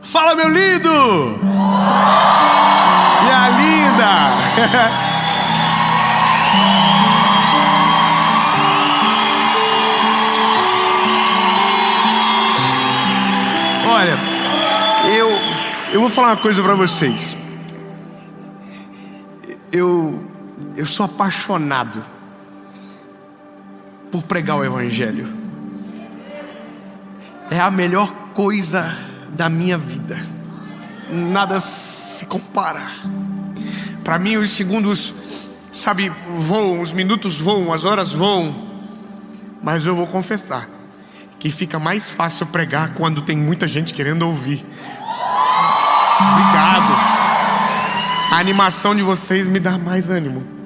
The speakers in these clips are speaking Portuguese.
Fala, meu lindo! Minha linda! Olha, eu vou falar uma coisa pra vocês. Eu sou apaixonado por pregar o Evangelho. É a melhor coisa da minha vida. Nada se compara. Para mim os segundos, sabe, voam, os minutos voam, as horas voam. Mas eu vou confessar que fica mais fácil pregar quando tem muita gente querendo ouvir. Obrigado. A animação de vocês me dá mais ânimo.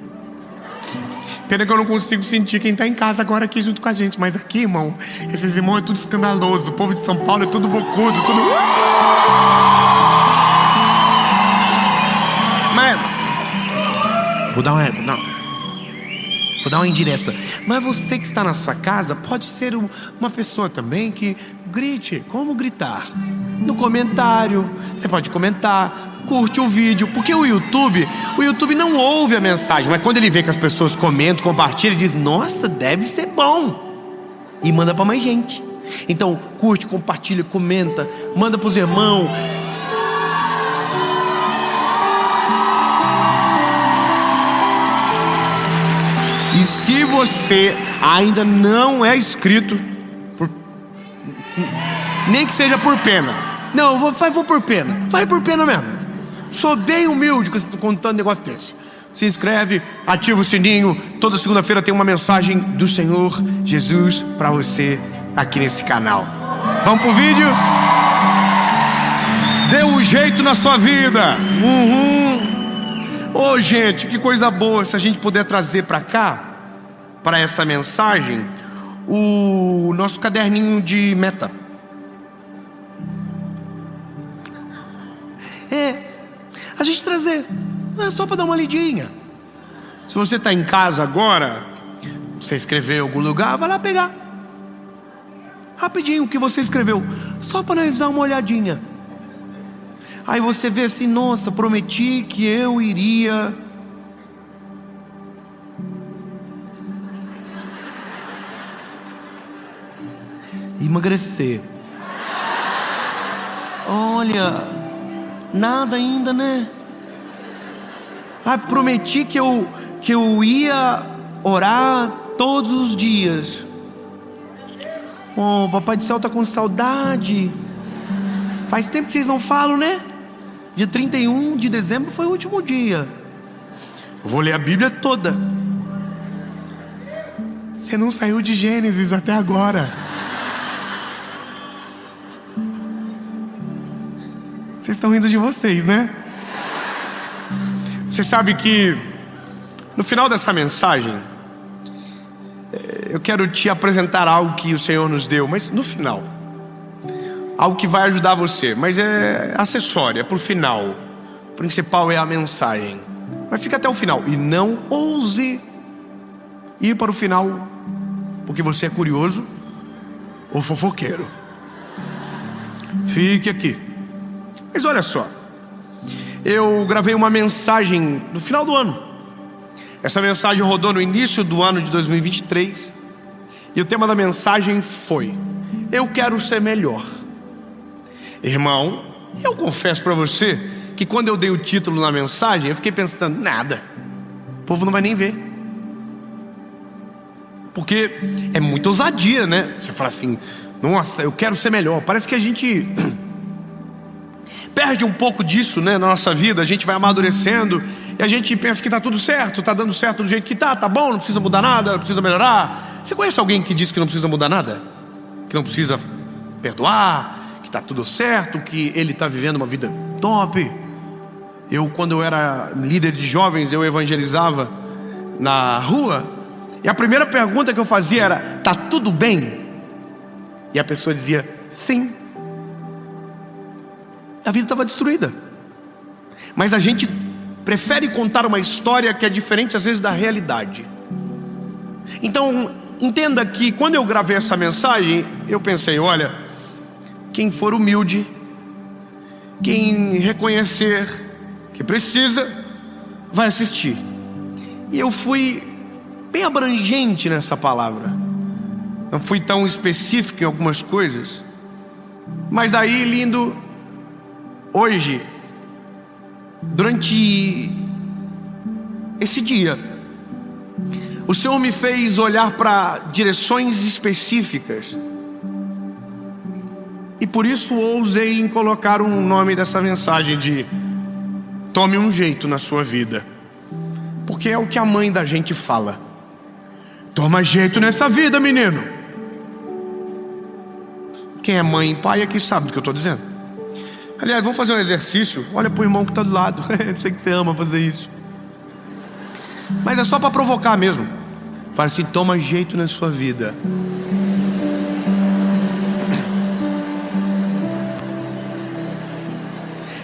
Pena que eu não consigo sentir quem está em casa agora aqui junto com a gente. Mas aqui, irmão, esses irmãos é tudo escandaloso. O povo de São Paulo é tudo bocudo, tudo... Mas... Vou dar uma indireta. Mas você que está na sua casa pode ser uma pessoa também que grite. Como gritar? No comentário. Você pode comentar. Curte o vídeo, porque o YouTube não ouve a mensagem, mas quando ele vê que as pessoas comentam, compartilham, ele diz: nossa, deve ser bom, e manda para mais gente. Então curte, compartilha, comenta, manda para os irmãos. E se você ainda não é inscrito, nem que seja por pena, não, vou por pena, vai por pena mesmo. Sou bem humilde contando um negócio desse. Se inscreve, ativa o sininho. Toda segunda-feira tem uma mensagem do Senhor Jesus para você aqui nesse canal. Vamos pro vídeo? Dê um jeito na sua vida. Ô, gente, que coisa boa se a gente puder trazer para cá, para essa mensagem, o nosso caderninho de meta. A gente trazer, só para dar uma lidinha. Se você está em casa agora, você escreveu em algum lugar, vai lá pegar rapidinho o que você escreveu, só para nós dar uma olhadinha. Aí você vê assim: nossa, prometi que eu iria emagrecer. Olha, nada ainda, né? Prometi que eu ia orar todos os dias. Oh, Papai do Céu tá com saudade. Faz tempo que vocês não falam, né? Dia 31 de dezembro foi o último dia. Vou ler a Bíblia toda. Você não saiu de Gênesis até agora. Vocês estão rindo de vocês, né? Você sabe que no final dessa mensagem eu quero te apresentar algo que o Senhor nos deu, mas no final, algo que vai ajudar você, mas é acessório, é pro final. O principal é a mensagem. Mas fica até o final e não ouse ir para o final porque você é curioso ou fofoqueiro. Fique aqui. Mas olha só, eu gravei uma mensagem no final do ano. Essa mensagem rodou no início do ano de 2023. E o tema da mensagem foi: eu quero ser melhor. Irmão, eu confesso para você que quando eu dei o título na mensagem, eu fiquei pensando: nada, o povo não vai nem ver. Porque é muita ousadia, né? Você fala assim: nossa, eu quero ser melhor. Parece que a gente perde um pouco disso, né, na nossa vida. A gente vai amadurecendo e a gente pensa que está tudo certo, está dando certo do jeito que está bom, não precisa mudar nada, não precisa melhorar. Você conhece alguém que diz que não precisa mudar nada? Que não precisa perdoar, que está tudo certo, que ele está vivendo uma vida top? Quando eu era líder de jovens, eu evangelizava na rua, e a primeira pergunta que eu fazia era: tá tudo bem? E a pessoa dizia: sim. A vida estava destruída. Mas a gente prefere contar uma história que é diferente às vezes da realidade. Então entenda que quando eu gravei essa mensagem, eu pensei: olha, quem for humilde, Quem reconhecer que precisa, vai assistir. E eu fui bem abrangente nessa palavra. Não fui tão específico em algumas coisas. Mas aí, lindo, hoje, durante esse dia, o Senhor me fez olhar para direções específicas. E por isso ousei em colocar um nome dessa mensagem de tome um jeito na sua vida. Porque é o que a mãe da gente fala. Toma jeito nessa vida, menino. Quem é mãe e pai aqui sabe do que eu estou dizendo. Aliás, vamos fazer um exercício. Olha para o irmão que está do lado. Sei que você ama fazer isso. Mas é só para provocar mesmo. Fala assim, toma jeito na sua vida.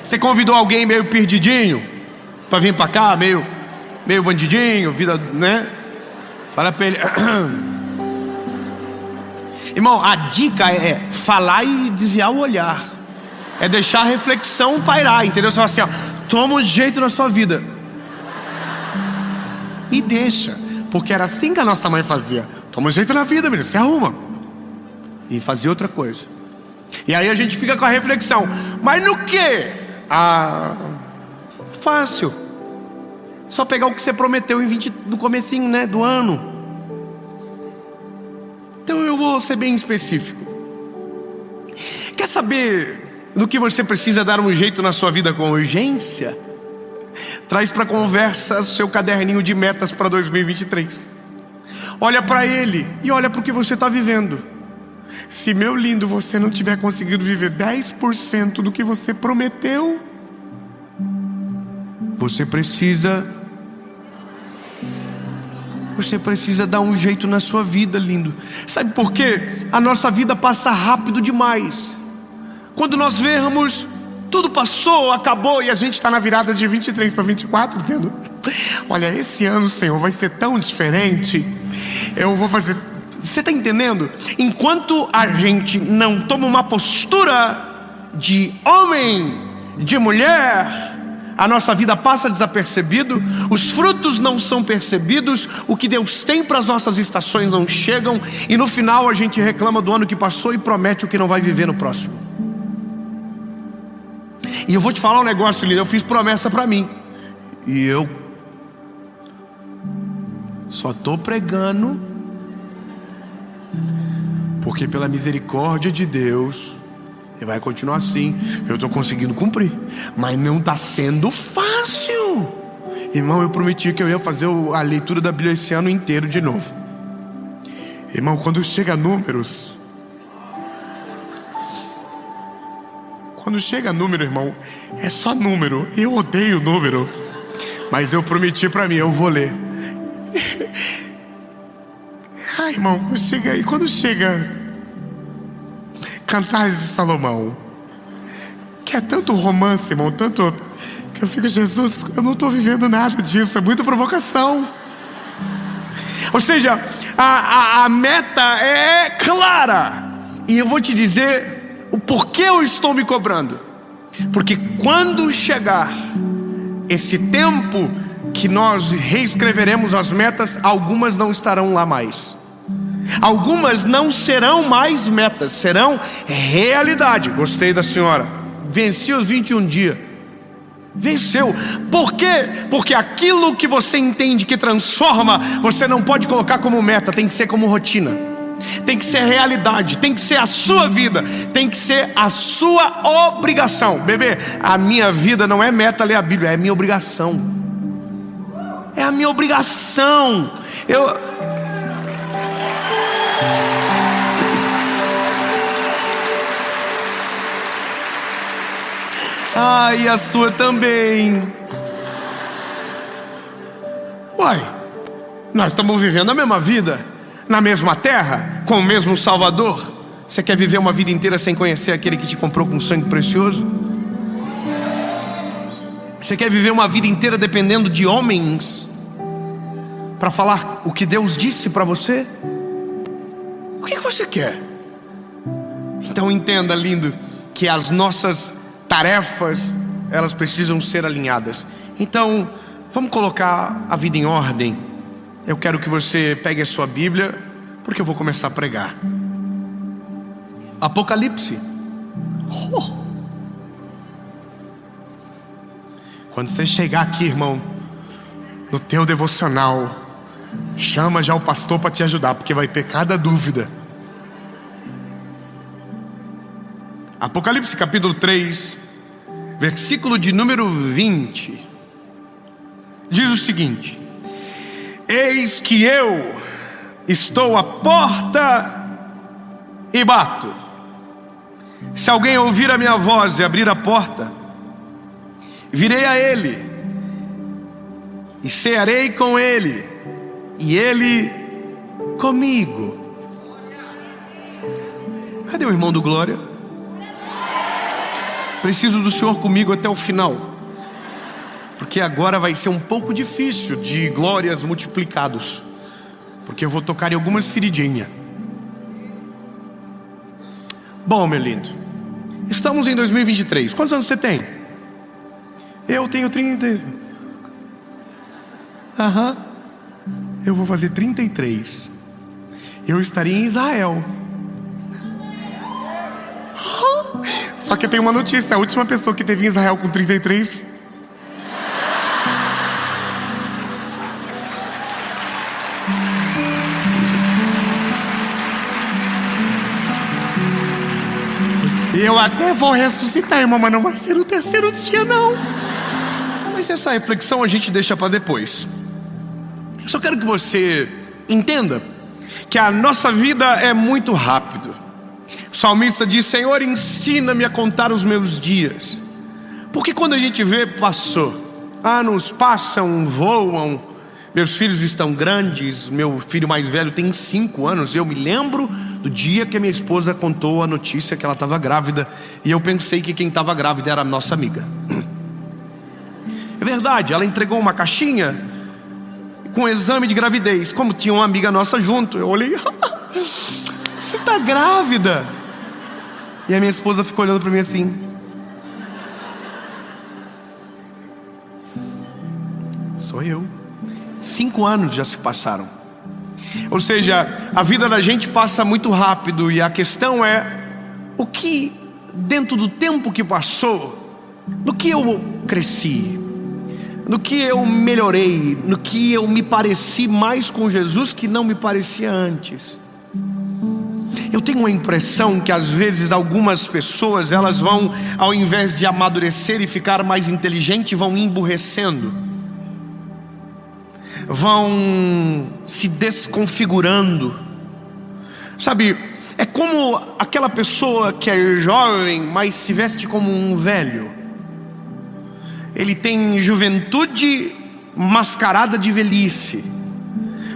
Você convidou alguém meio perdidinho para vir para cá, meio bandidinho, vida, né? Fala para ele. Irmão, a dica é falar e desviar o olhar. É deixar a reflexão pairar, entendeu? Você fala assim, ó, toma um jeito na sua vida. E deixa. Porque era assim que a nossa mãe fazia. Toma um jeito na vida, menino, se arruma. E fazia outra coisa. E aí a gente fica com a reflexão. Mas no quê? Fácil. Só pegar o que você prometeu no comecinho, né, do ano. Então eu vou ser bem específico. Quer saber do que você precisa dar um jeito na sua vida com urgência? Traz para conversa seu caderninho de metas para 2023. Olha para ele e olha para o que você está vivendo. Se, meu lindo, você não tiver conseguido viver 10% do que você prometeu, você precisa dar um jeito na sua vida, lindo. Sabe por quê? A nossa vida passa rápido demais. Quando nós vermos, tudo passou, acabou, e a gente está na virada de 23 para 24, dizendo, olha, esse ano, Senhor, vai ser tão diferente. Eu vou fazer... Você está entendendo? Enquanto a gente não toma uma postura de homem, de mulher, a nossa vida passa desapercebido, os frutos não são percebidos, o que Deus tem para as nossas estações não chegam, e no final a gente reclama do ano que passou e promete o que não vai viver no próximo. E eu vou te falar um negócio, lindo, eu fiz promessa para mim, e eu só estou pregando porque pela misericórdia de Deus, e vai continuar assim, eu estou conseguindo cumprir, mas não está sendo fácil. Irmão, eu prometi que eu ia fazer a leitura da Bíblia esse ano inteiro de novo. Irmão, quando chega a números, irmão, é só número. Eu odeio número, mas eu prometi para mim, eu vou ler. Ai, irmão, quando chega Cantares de Salomão, que é tanto romance, irmão, tanto que eu fico, Jesus, eu não estou vivendo nada disso, é muita provocação. Ou seja, a meta é clara, e eu vou te dizer o porquê eu estou me cobrando. Porque quando chegar esse tempo que nós reescreveremos as metas, algumas não estarão lá mais. Algumas não serão mais metas, serão realidade. Gostei da senhora. Venci os 21 dias. Venceu. Por quê? Porque aquilo que você entende que transforma, você não pode colocar como meta, tem que ser como rotina. Tem que ser realidade, tem que ser a sua vida, tem que ser a sua obrigação. Bebê, a minha vida não é meta ler a Bíblia, é a minha obrigação. É a minha obrigação. E a sua também. Uai, nós estamos vivendo a mesma vida, na mesma terra, com o mesmo Salvador. Você quer viver uma vida inteira sem conhecer aquele que te comprou com sangue precioso? Você quer viver uma vida inteira dependendo de homens para falar o que Deus disse para você? O que você quer? Então entenda, lindo, que as nossas tarefas, elas precisam ser alinhadas. Então, vamos colocar a vida em ordem. Eu quero que você pegue a sua Bíblia, porque eu vou começar a pregar. Apocalipse. Quando você chegar aqui, irmão, no teu devocional, chama já o pastor para te ajudar, porque vai ter cada dúvida. Apocalipse capítulo 3, versículo de número 20, diz o seguinte: eis que eu estou à porta e bato. Se alguém ouvir a minha voz e abrir a porta, virei a ele e cearei com ele, e ele comigo. Cadê o irmão do Glória? Preciso do Senhor comigo até o final, porque agora vai ser um pouco difícil de glórias multiplicados, porque eu vou tocar em algumas feridinhas. Bom, meu lindo, estamos em 2023. Quantos anos você tem? Eu tenho 30. Eu vou fazer 33. Eu estaria em Israel. Só que tem uma notícia: a última pessoa que teve em Israel com 33 eu até vou ressuscitar, irmão, mas não vai ser no terceiro dia, não. Mas essa reflexão a gente deixa para depois. Eu só quero que você entenda que a nossa vida é muito rápido. O salmista diz: Senhor, ensina-me a contar os meus dias. Porque quando a gente vê, passou. Anos passam, voam. Meus filhos estão grandes. Meu filho mais velho tem 5 anos. Eu me lembro do dia que a minha esposa contou a notícia que ela estava grávida, e eu pensei que quem estava grávida era a nossa amiga. É verdade, ela entregou uma caixinha com um exame de gravidez. Como tinha uma amiga nossa junto, eu olhei: você está grávida? E a minha esposa ficou olhando para mim assim: sou eu. 5 anos já se passaram. Ou seja, a vida da gente passa muito rápido, e a questão é: o que dentro do tempo que passou, no que eu cresci, no que eu melhorei, no que eu me pareci mais com Jesus que não me parecia antes. Eu tenho a impressão que às vezes algumas pessoas, elas vão, ao invés de amadurecer e ficar mais inteligente, vão emburrecendo, vão se desconfigurando. Sabe, é como aquela pessoa que é jovem, mas se veste como um velho. Ele tem juventude mascarada de velhice,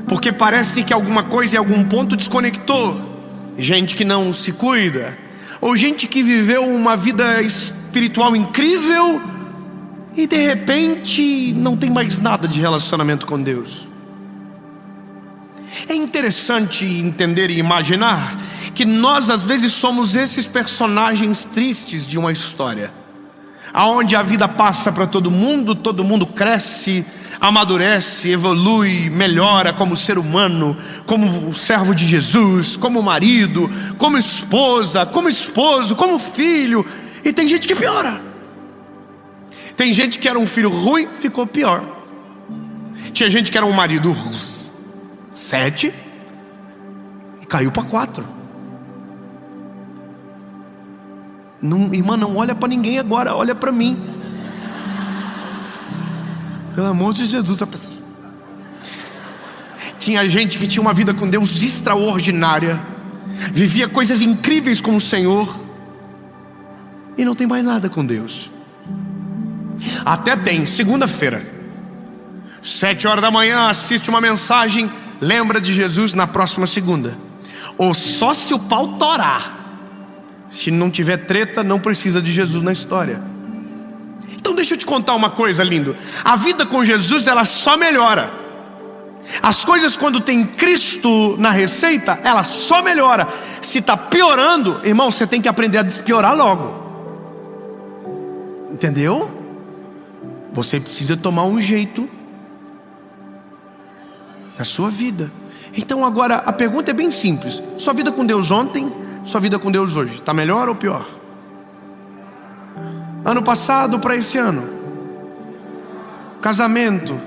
porque parece que alguma coisa em algum ponto desconectou. Gente que não se cuida, ou gente que viveu uma vida espiritual incrível e de repente não tem mais nada de relacionamento com Deus. É interessante entender e imaginar que nós às vezes somos esses personagens tristes de uma história, aonde a vida passa para todo mundo cresce, amadurece, evolui, melhora como ser humano, como servo de Jesus, como marido, como esposa, como esposo, como filho. E tem gente que piora. Tem gente que era um filho ruim, ficou pior. Tinha gente que era um marido 7 e caiu para 4. Não, irmã, não olha para ninguém agora, olha para mim. Pelo amor de Jesus, tá pensando? Tinha gente que tinha uma vida com Deus extraordinária, vivia coisas incríveis com o Senhor, e não tem mais nada com Deus. Até tem, segunda-feira, 7 horas da manhã, assiste uma mensagem, lembra de Jesus na próxima segunda. Ou só se o pau torar. Se não tiver treta, não precisa de Jesus na história. Então deixa eu te contar uma coisa, lindo. A vida com Jesus, ela só melhora. As coisas, quando tem Cristo na receita, ela só melhora. Se está piorando, irmão, você tem que aprender a despiorar logo. Entendeu? Você precisa tomar um jeito na sua vida. Então agora a pergunta é bem simples: sua vida com Deus ontem, sua vida com Deus hoje, está melhor ou pior? Ano passado para esse ano. Casamento.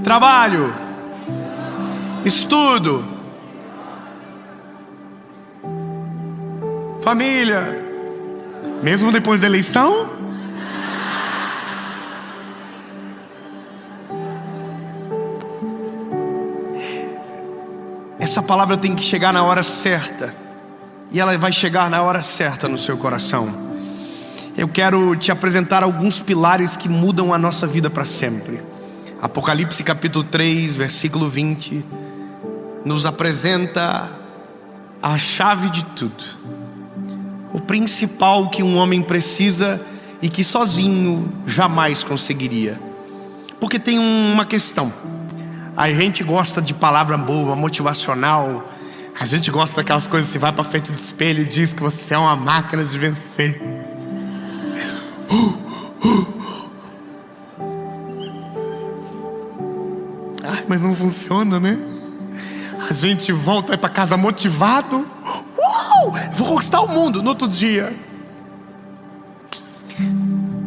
Trabalho. Estudo. Família. Mesmo depois da eleição? Essa palavra tem que chegar na hora certa. E ela vai chegar na hora certa no seu coração. Eu quero te apresentar alguns pilares que mudam a nossa vida para sempre. Apocalipse capítulo 3, versículo 20 nos apresenta a chave de tudo. O principal que um homem precisa e que sozinho jamais conseguiria. Porque tem uma questão. A gente gosta de palavra boa, motivacional. A gente gosta daquelas coisas que você vai para frente do espelho e diz que você é uma máquina de vencer. Ai, mas não funciona, né? A gente volta para casa motivado. Vou conquistar o mundo. No outro dia,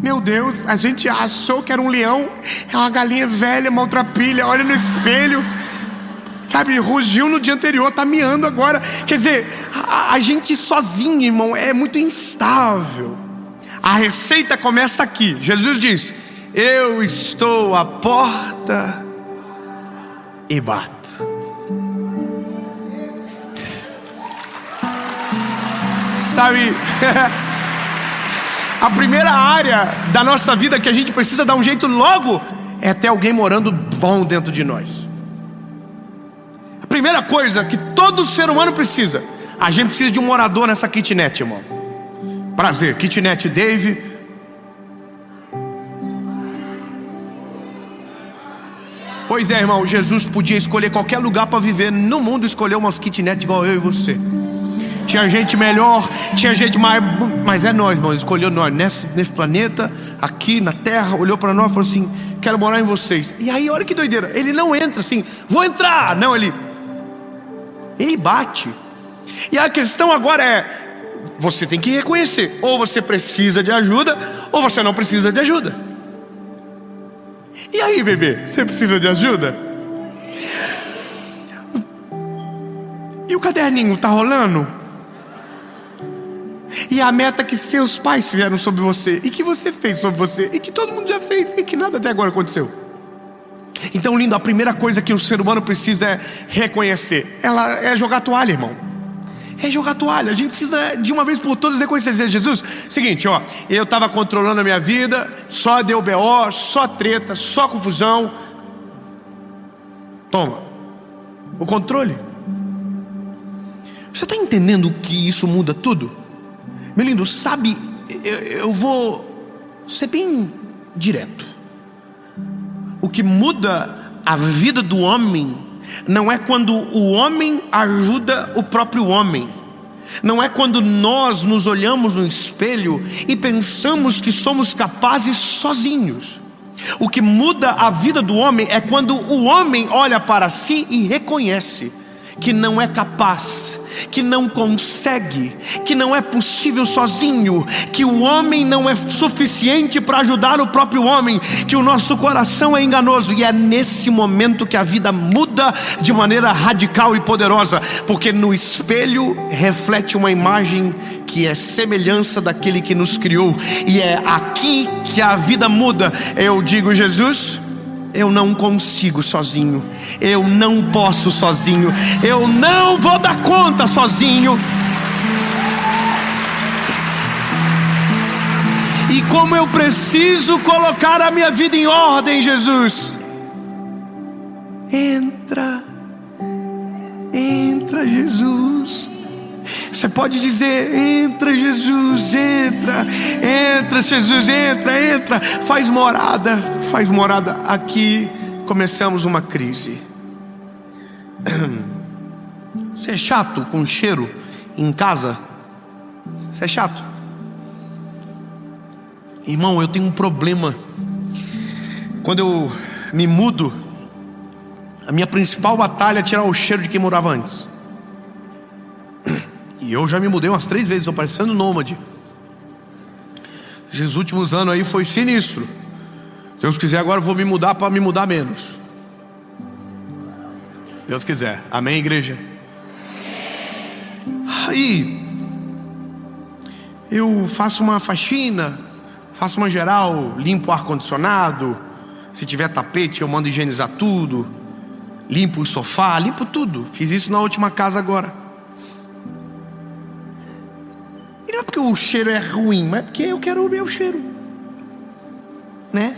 meu Deus, a gente achou que era um leão, é uma galinha velha, maltrapilha. Olha no espelho, sabe, rugiu no dia anterior, tá miando agora. Quer dizer, a gente sozinho, irmão, é muito instável. A receita começa aqui. Jesus diz: eu estou à porta e bato. Sabe, a primeira área da nossa vida que a gente precisa dar um jeito logo é ter alguém morando bom dentro de nós. A primeira coisa que todo ser humano precisa, a gente precisa de um morador nessa kitnet, irmão. Prazer, kitnet Dave. Pois é, irmão, Jesus podia escolher qualquer lugar para viver no mundo, escolheu umas kitnet igual eu e você. Tinha gente melhor, tinha gente mais, mas é nós, irmão. Ele escolheu nós nesse planeta, aqui na terra, olhou para nós e falou assim: quero morar em vocês. E aí, olha que doideira, ele não entra assim, vou entrar. Não, ele bate. E a questão agora é: você tem que reconhecer, ou você precisa de ajuda, ou você não precisa de ajuda. E aí, bebê, você precisa de ajuda? E o caderninho tá rolando? E a meta que seus pais fizeram sobre você, e que você fez sobre você, e que todo mundo já fez, e que nada até agora aconteceu. Então, lindo, a primeira coisa que o ser humano precisa é reconhecer. Ela é jogar toalha, irmão. É jogar toalha. A gente precisa de uma vez por todas reconhecer, dizer: Jesus, seguinte, ó, eu estava controlando a minha vida, só deu BO, só treta, só confusão. Toma o controle. Você está entendendo que isso muda tudo? Meu lindo, sabe, eu vou ser bem direto. O que muda a vida do homem não é quando o homem ajuda o próprio homem. Não é quando nós nos olhamos no espelho e pensamos que somos capazes sozinhos. O que muda a vida do homem é quando o homem olha para si e reconhece que não é capaz, que não consegue, que não é possível sozinho, que o homem não é suficiente para ajudar o próprio homem, que o nosso coração é enganoso. E é nesse momento que a vida muda de maneira radical e poderosa, porque no espelho reflete uma imagem que é semelhança daquele que nos criou, e é aqui que a vida muda. Eu digo: Jesus, eu não consigo sozinho, eu não posso sozinho, eu não vou dar conta sozinho. E como eu preciso colocar a minha vida em ordem, Jesus, entra, Jesus. Você pode dizer: entra, Jesus, entra, Jesus, entra, faz morada aqui. Começamos uma crise. Você é chato com cheiro em casa? Você é chato? Irmão, eu tenho um problema. Quando eu me mudo, a minha principal batalha é tirar o cheiro de quem morava antes. E eu já me mudei umas 3 vezes, estou parecendo nômade. Esses últimos anos aí foi sinistro. Se Deus quiser, agora eu vou me mudar para me mudar menos. Se Deus quiser. Amém, igreja? Aí eu faço uma faxina, faço uma geral, limpo o ar-condicionado. Se tiver tapete, eu mando higienizar tudo. Limpo o sofá, limpo tudo. Fiz isso na última casa agora. E não é porque o cheiro é ruim, mas é porque eu quero o meu cheiro, né?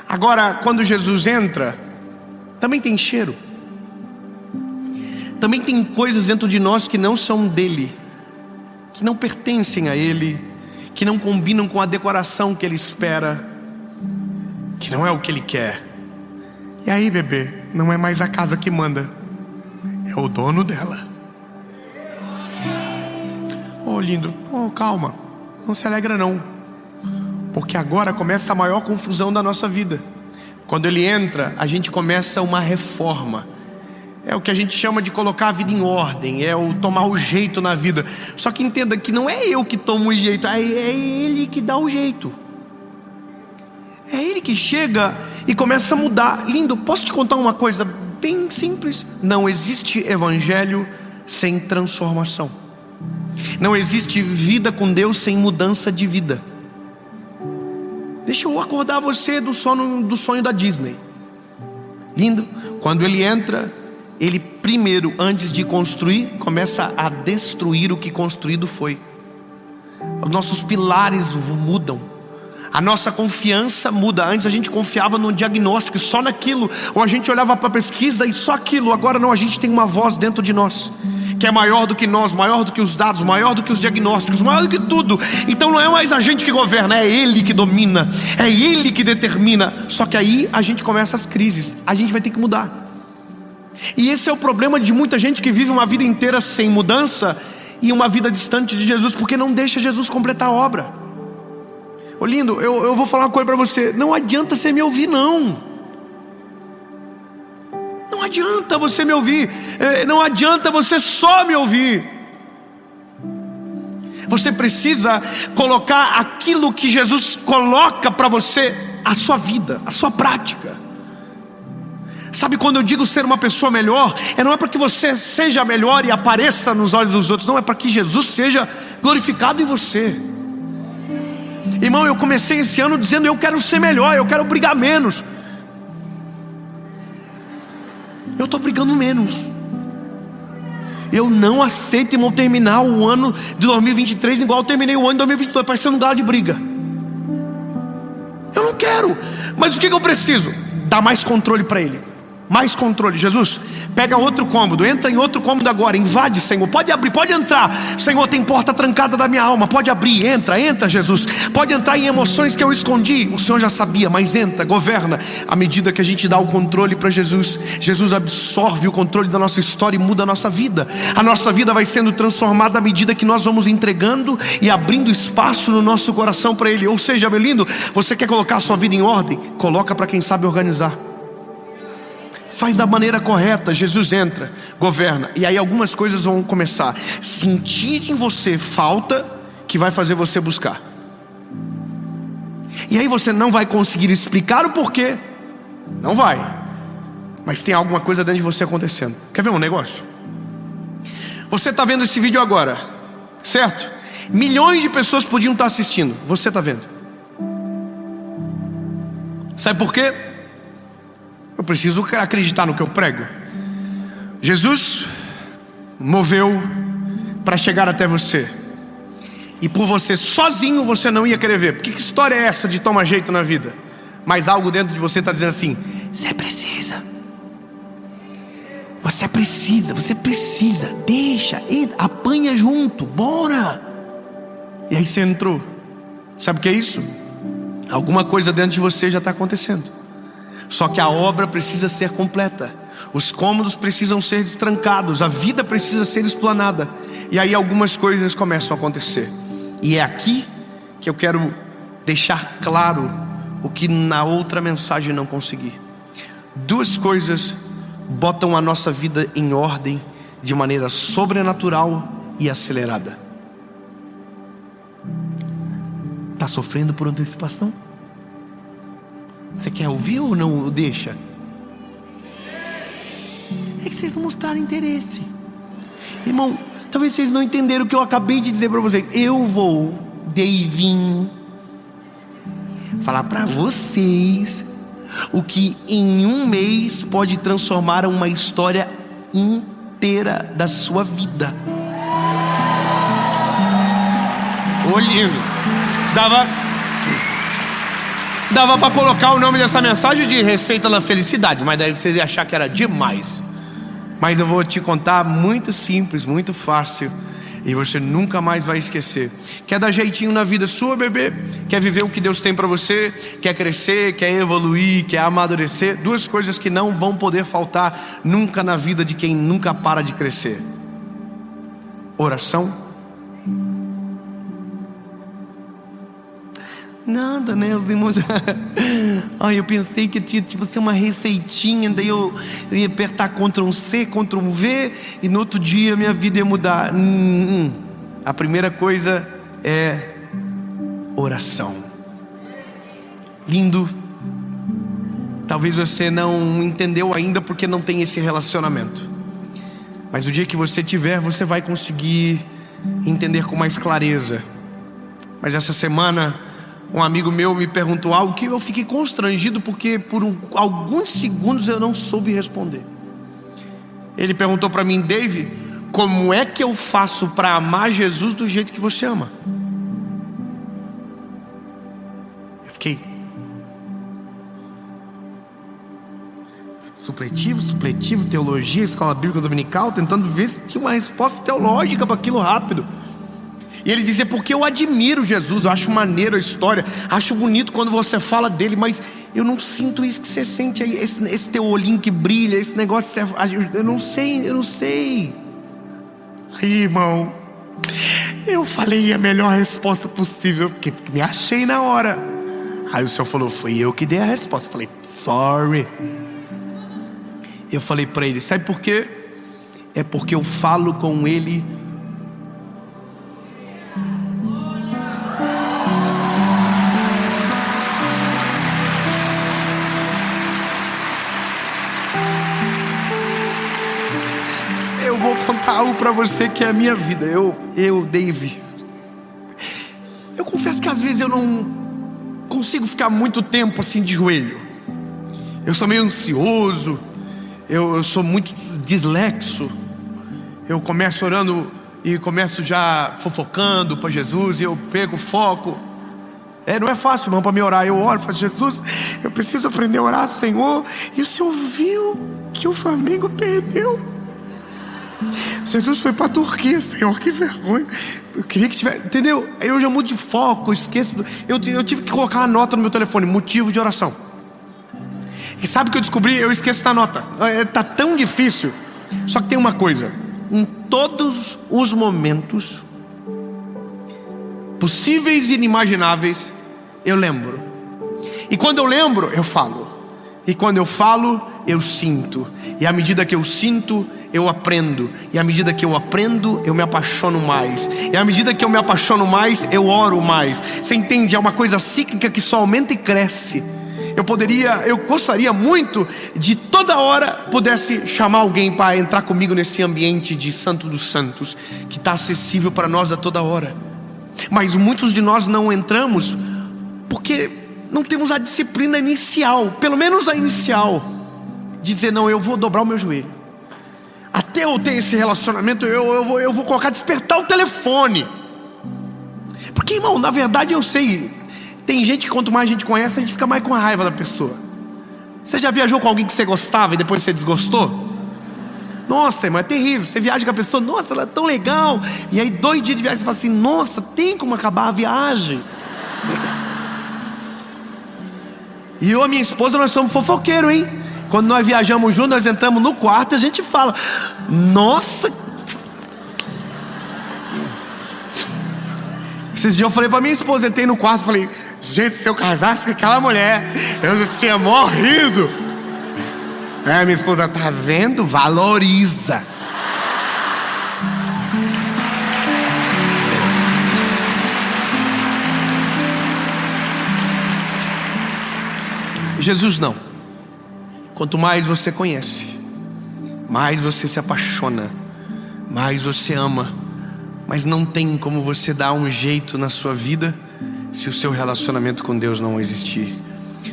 Agora, quando Jesus entra, também tem cheiro. Também tem coisas dentro de nós que não são dele, que não pertencem a ele, que não combinam com a decoração que ele espera, que não é o que ele quer. E aí, bebê, não é mais a casa que manda, é o dono dela. Oh, lindo, oh, calma, não se alegra não, porque agora começa a maior confusão da nossa vida. Quando ele entra, a gente começa uma reforma. É o que a gente chama de colocar a vida em ordem, é o tomar o jeito na vida. Só que entenda que não é eu que tomo o jeito, é ele que dá o jeito. É ele que chega e começa a mudar. Lindo, posso te contar uma coisa bem simples? Não existe evangelho sem transformação. Não existe vida com Deus sem mudança de vida. Deixa eu acordar você do sonho da Disney. Lindo, quando ele entra, ele primeiro, antes de construir, começa a destruir o que construído foi. Os nossos pilares mudam. A nossa confiança muda. Antes a gente confiava no diagnóstico e só naquilo, ou a gente olhava para a pesquisa e só aquilo. Agora não, a gente tem uma voz dentro de nós que é maior do que nós, maior do que os dados, maior do que os diagnósticos, maior do que tudo. Então não é mais a gente que governa, é ele que domina, é ele que determina. Só que aí a gente começa as crises, a gente vai ter que mudar. E esse é o problema de muita gente que vive uma vida inteira sem mudança e uma vida distante de Jesus, porque não deixa Jesus completar a obra. Ô lindo, eu vou falar uma coisa para você. Não adianta você me ouvir não. Não adianta você me ouvir. Não adianta você só me ouvir. Você precisa colocar aquilo que Jesus coloca para você, a sua vida, a sua prática. Sabe, quando eu digo ser uma pessoa melhor, não é para que você seja melhor e apareça nos olhos dos outros. Não, é para que Jesus seja glorificado em você. Irmão, eu comecei esse ano dizendo: eu quero ser melhor, eu quero brigar menos. Eu estou brigando menos. Eu não aceito, irmão, terminar o ano de 2023 igual eu terminei o ano de 2022, parecendo um galo de briga. Eu não quero. Mas o que eu preciso? Dar mais controle para ele. Mais controle. Jesus, pega outro cômodo, entra em outro cômodo agora, invade, Senhor, pode abrir, pode entrar. Senhor, tem porta trancada da minha alma, pode abrir, entra Jesus. Pode entrar em emoções que eu escondi, o Senhor já sabia, mas entra, governa. À medida que a gente dá o controle para Jesus, Jesus absorve o controle da nossa história e muda a nossa vida. A nossa vida vai sendo transformada à medida que nós vamos entregando e abrindo espaço no nosso coração para Ele. Ou seja, meu lindo, você quer colocar a sua vida em ordem? Coloca para quem sabe organizar. Faz da maneira correta. Jesus entra, governa. E aí algumas coisas vão começar a sentir em você falta, que vai fazer você buscar. E aí você não vai conseguir explicar o porquê. Não vai. Mas tem alguma coisa dentro de você acontecendo. Quer ver um negócio? Você está vendo esse vídeo agora, certo? Milhões de pessoas podiam estar assistindo. Você está vendo. Sabe por quê? Eu preciso acreditar no que eu prego. Jesus moveu para chegar até você. E por você sozinho você não ia querer ver. Porque que história é essa de tomar jeito na vida? Mas algo dentro de você está dizendo assim: você precisa. Você precisa. Deixa, entra, apanha junto, bora. E aí você entrou. Sabe o que é isso? Alguma coisa dentro de você já está acontecendo. Só que a obra precisa ser completa. Os cômodos precisam ser destrancados, a vida precisa ser explanada. E aí algumas coisas começam a acontecer. E é aqui que eu quero deixar claro o que na outra mensagem não consegui. Duas coisas botam a nossa vida em ordem de maneira sobrenatural e acelerada. Está sofrendo por antecipação? Você quer ouvir ou não deixa? É que vocês não mostraram interesse. Irmão, talvez vocês não entenderam o que eu acabei de dizer para vocês. Eu vou, Davinho, falar para vocês o que em um mês pode transformar uma história inteira da sua vida. Olhinho, dava para colocar o nome dessa mensagem de Receita da Felicidade, mas daí vocês iam achar que era demais. Mas eu vou te contar muito simples, muito fácil, e você nunca mais vai esquecer. Quer dar jeitinho na vida sua, bebê? Quer viver o que Deus tem para você? Quer crescer, quer evoluir, quer amadurecer? Duas coisas que não vão poder faltar nunca na vida de quem nunca para de crescer: oração. Nada, né? Os irmãos. Ai, eu pensei que tinha tipo ser uma receitinha, daí eu ia apertar Ctrl+C, Ctrl+V, e no outro dia minha vida ia mudar. A primeira coisa é oração. Lindo. Talvez você não entendeu ainda porque não tem esse relacionamento, mas o dia que você tiver, você vai conseguir entender com mais clareza. Mas essa semana um amigo meu me perguntou algo que eu fiquei constrangido, porque por alguns segundos eu não soube responder. Ele perguntou para mim: Dave, como é que eu faço para amar Jesus do jeito que você ama? Eu fiquei supletivo, teologia, escola bíblica dominical, tentando ver se tinha uma resposta teológica para aquilo rápido. E ele dizia: porque eu admiro Jesus, eu acho maneiro a história, acho bonito quando você fala dele, mas eu não sinto isso que você sente aí, esse teu olhinho que brilha, esse negócio, eu não sei. Aí, irmão, eu falei a melhor resposta possível, porque me achei na hora. Aí o senhor falou: foi eu que dei a resposta. Eu falei: sorry. Eu falei para ele: sabe por quê? É porque eu falo com ele algo para você que é a minha vida. Dave, eu confesso que às vezes eu não consigo ficar muito tempo assim de joelho. Eu sou meio ansioso, eu sou muito dislexo. Eu começo orando e começo já fofocando para Jesus, e eu pego foco. Não é fácil, irmão, para me orar. Eu oro e falo: Jesus, eu preciso aprender a orar, Senhor. E o Senhor viu que o Flamengo perdeu. Jesus foi para a Turquia, Senhor, que vergonha. Eu queria que tivesse, entendeu? Aí eu já mudo de foco, esqueço. Eu tive que colocar uma nota no meu telefone: motivo de oração. E sabe o que eu descobri? Eu esqueço da nota. Tá tão difícil. Só que tem uma coisa: em todos os momentos possíveis e inimagináveis, eu lembro. E quando eu lembro, eu falo. E quando eu falo, eu sinto. E à medida que eu sinto, eu aprendo. E à medida que eu aprendo, eu me apaixono mais. E à medida que eu me apaixono mais, eu oro mais. Você entende? É uma coisa cíclica que só aumenta e cresce. Eu gostaria muito de toda hora pudesse chamar alguém para entrar comigo nesse ambiente de Santo dos Santos, que está acessível para nós a toda hora. Mas muitos de nós não entramos porque não temos a disciplina inicial, pelo menos a inicial, de dizer: não, eu vou dobrar o meu joelho. Até eu ter esse relacionamento, eu vou colocar despertar o telefone. Porque, irmão, na verdade eu sei, tem gente que quanto mais a gente conhece, a gente fica mais com a raiva da pessoa. Você já viajou com alguém que você gostava e depois você desgostou? Nossa, irmão, é terrível. Você viaja com a pessoa: nossa, ela é tão legal. E aí 2 dias de viagem você fala assim: nossa, tem como acabar a viagem. E eu e a minha esposa, nós somos fofoqueiros, hein? Quando nós viajamos juntos, nós entramos no quarto e a gente fala: nossa. Esses dias eu falei pra minha esposa, entrei no quarto e falei: gente, se eu casasse com aquela mulher, eu já tinha morrido. Minha esposa: tá vendo? Valoriza. Jesus não. Quanto mais você conhece, mais você se apaixona, mais você ama. Mas não tem como você dar um jeito na sua vida se o seu relacionamento com Deus não existir.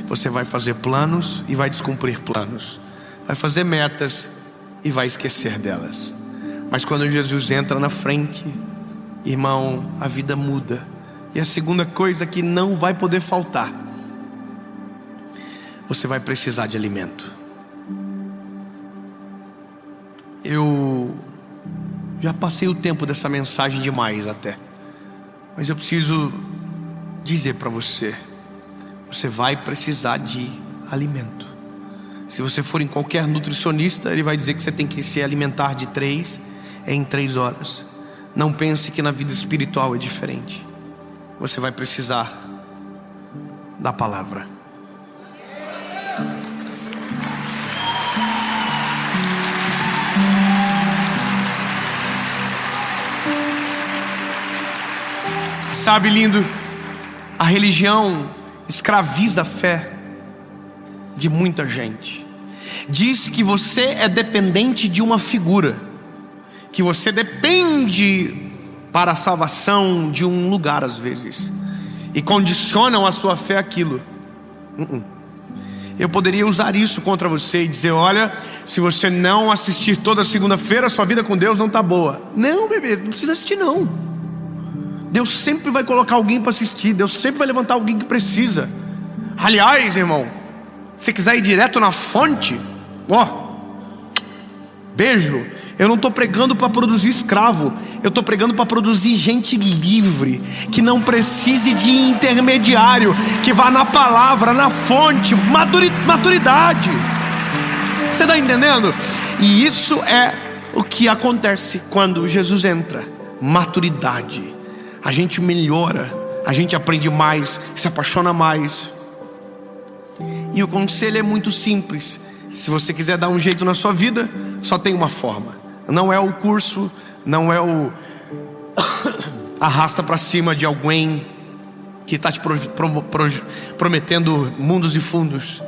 Você vai fazer planos e vai descumprir planos, vai fazer metas e vai esquecer delas. Mas quando Jesus entra na frente, irmão, a vida muda. E a segunda coisa que não vai poder faltar: você vai precisar de alimento. Eu já passei o tempo dessa mensagem demais até, mas eu preciso dizer para você: você vai precisar de alimento. Se você for em qualquer nutricionista, ele vai dizer que você tem que se alimentar de 3 em 3 horas. Não pense que na vida espiritual é diferente. Você vai precisar da palavra. Sabe, lindo, a religião escraviza a fé de muita gente. Diz que você é dependente de uma figura, que você depende para a salvação de um lugar às vezes, e condicionam a sua fé àquilo. Eu poderia usar isso contra você e dizer: olha, se você não assistir toda segunda-feira, sua vida com Deus não está boa. Não, bebê, não precisa assistir não. Deus sempre vai colocar alguém para assistir. Deus sempre vai levantar alguém que precisa. Aliás, irmão, se quiser ir direto na fonte, beijo. Eu não estou pregando para produzir escravo, eu estou pregando para produzir gente livre, que não precise de intermediário, que vá na palavra, na fonte. Maturidade. Você está entendendo? E isso é o que acontece quando Jesus entra. Maturidade. A gente melhora, a gente aprende mais, se apaixona mais. E o conselho é muito simples: se você quiser dar um jeito na sua vida, só tem uma forma. Não é o curso, não é o arrasta para cima de alguém que está te prometendo mundos e fundos.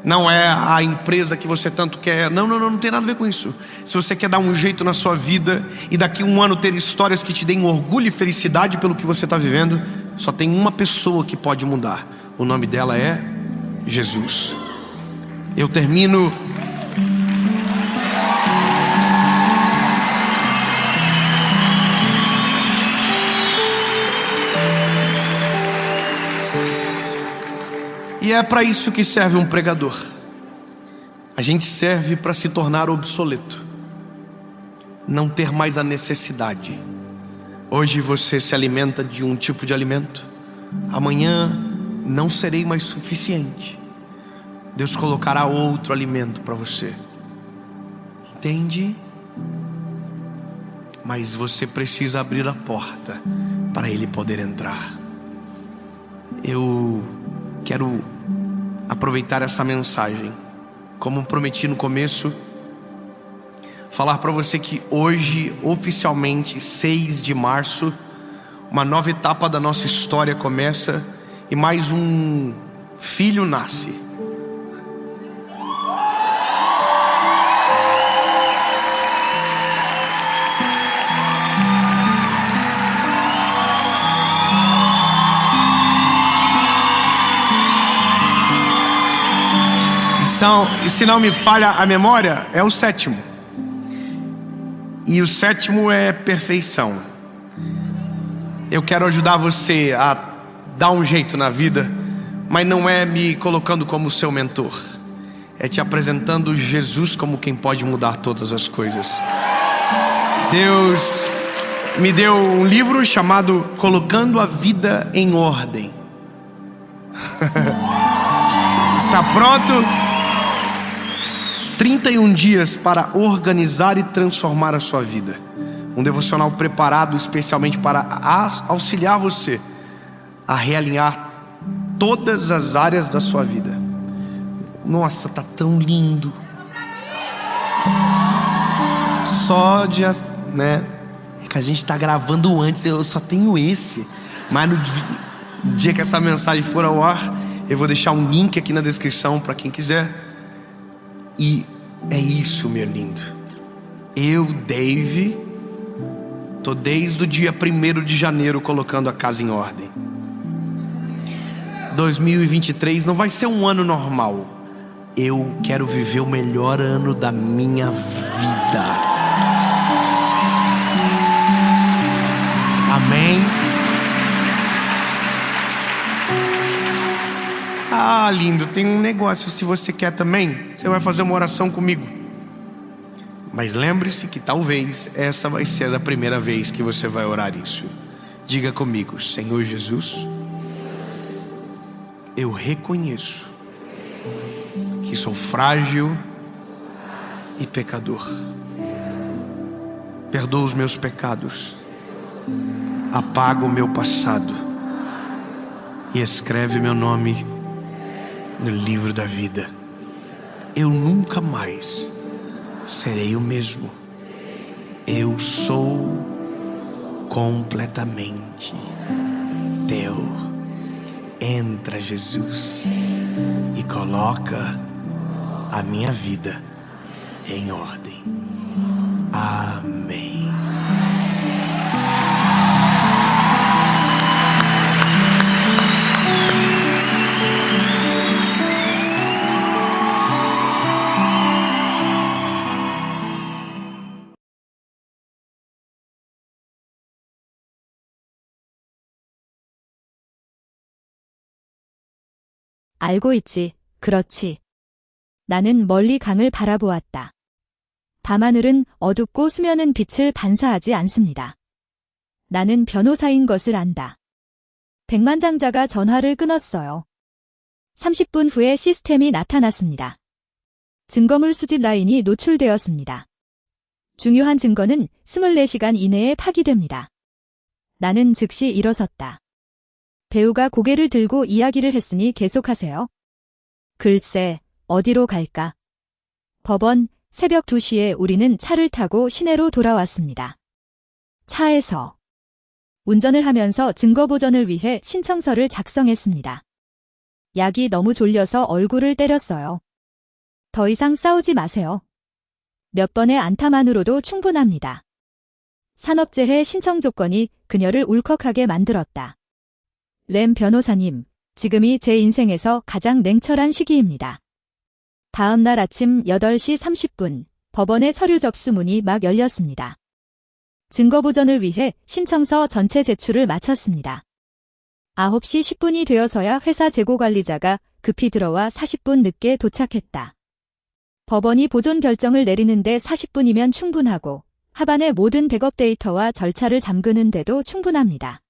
Não é a empresa que você tanto quer. Não tem nada a ver com isso. Se você quer dar um jeito na sua vida e daqui a um ano ter histórias que te deem orgulho e felicidade pelo que você está vivendo, só tem uma pessoa que pode mudar. O nome dela é Jesus. Eu termino e é para isso que serve um pregador. A gente serve para se tornar obsoleto, não ter mais a necessidade. Hoje você se alimenta de um tipo de alimento, amanhã não serei mais suficiente. Deus colocará outro alimento para você. Entende? Mas você precisa abrir a porta para Ele poder entrar. Eu quero aproveitar essa mensagem, como prometi no começo, falar para você que hoje, oficialmente, 6 de março, uma nova etapa da nossa história começa e mais um filho nasce. E se não me falha a memória, é o 7º. E o 7º é perfeição. Eu quero ajudar você a dar um jeito na vida, mas não é me colocando como seu mentor, é te apresentando Jesus como quem pode mudar todas as coisas. Deus me deu um livro chamado Colocando a Vida em Ordem. Está pronto? 31 dias para organizar e transformar a sua vida. Um devocional preparado especialmente para auxiliar você a realinhar todas as áreas da sua vida. Nossa, tá tão lindo. Só de, né? É que a gente tá gravando antes, eu só tenho esse. Mas no dia que essa mensagem for ao ar, eu vou deixar um link aqui na descrição para quem quiser. E é isso, meu lindo. Eu, Dave, tô desde o dia 1º de janeiro colocando a casa em ordem. 2023 não vai ser um ano normal. Eu quero viver o melhor ano da minha vida. Amém? Ah, lindo, tem um negócio. Se você quer também, você vai fazer uma oração comigo. Mas lembre-se que talvez essa vai ser a primeira vez que você vai orar isso. Diga comigo: Senhor Jesus, eu reconheço que sou frágil e pecador. Perdoa os meus pecados, apaga o meu passado e escreve meu nome no livro da vida. Eu nunca mais serei o mesmo. Eu sou completamente teu. Entra, Jesus, e coloca a minha vida em ordem. Amém. 알고 있지, 그렇지. 나는 멀리 강을 바라보았다. 밤하늘은 어둡고 수면은 빛을 반사하지 않습니다. 나는 변호사인 것을 안다. 백만장자가 전화를 끊었어요. 30분 후에 시스템이 나타났습니다. 증거물 수집 라인이 노출되었습니다. 중요한 증거는 24시간 이내에 파기됩니다. 나는 즉시 일어섰다. 배우가 고개를 들고 이야기를 했으니 계속하세요. 글쎄, 어디로 갈까? 법원, 새벽 2시에 우리는 차를 타고 시내로 돌아왔습니다. 차에서 운전을 하면서 증거보전을 위해 신청서를 작성했습니다. 약이 너무 졸려서 얼굴을 때렸어요. 더 이상 싸우지 마세요. 몇 번의 안타만으로도 충분합니다. 산업재해 신청 조건이 그녀를 울컥하게 만들었다. 램 변호사님, 지금이 제 인생에서 가장 냉철한 시기입니다. 다음 날 아침 8시 30분, 법원의 서류 접수문이 막 열렸습니다. 증거보전을 위해 신청서 전체 제출을 마쳤습니다. 9시 10분이 되어서야 회사 재고관리자가 급히 들어와 40분 늦게 도착했다. 법원이 보존 결정을 내리는데 40분이면 충분하고 하반의 모든 백업 데이터와 절차를 잠그는 데도 충분합니다.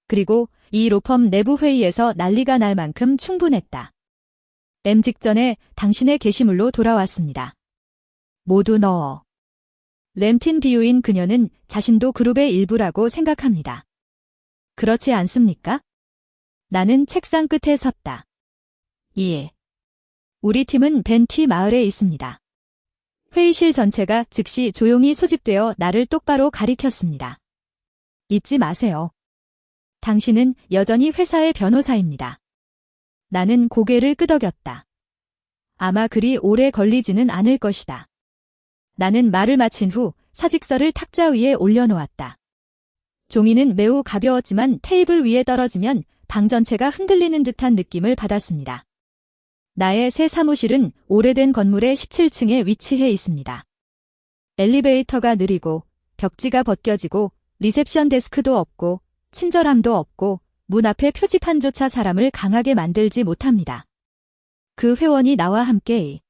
그리고 이 로펌 내부 회의에서 난리가 날 만큼 충분했다. M 직전에 당신의 게시물로 돌아왔습니다. 모두 넣어. 램틴 비유인 그녀는 자신도 그룹의 일부라고 생각합니다. 그렇지 않습니까? 나는 책상 끝에 섰다. 예. 우리 팀은 벤티 마을에 있습니다. 회의실 전체가 즉시 조용히 소집되어 나를 똑바로 가리켰습니다. 잊지 마세요. 당신은 여전히 회사의 변호사입니다. 나는 고개를 끄덕였다. 아마 그리 오래 걸리지는 않을 것이다. 나는 말을 마친 후 사직서를 탁자 위에 올려놓았다. 종이는 매우 가벼웠지만 테이블 위에 떨어지면 방 전체가 흔들리는 듯한 느낌을 받았습니다. 나의 새 사무실은 오래된 건물의 17층에 위치해 있습니다. 엘리베이터가 느리고 벽지가 벗겨지고 리셉션 데스크도 없고 친절함도 없고 문 앞에 표지판조차 사람을 강하게 만들지 못합니다. 그 회원이 나와 함께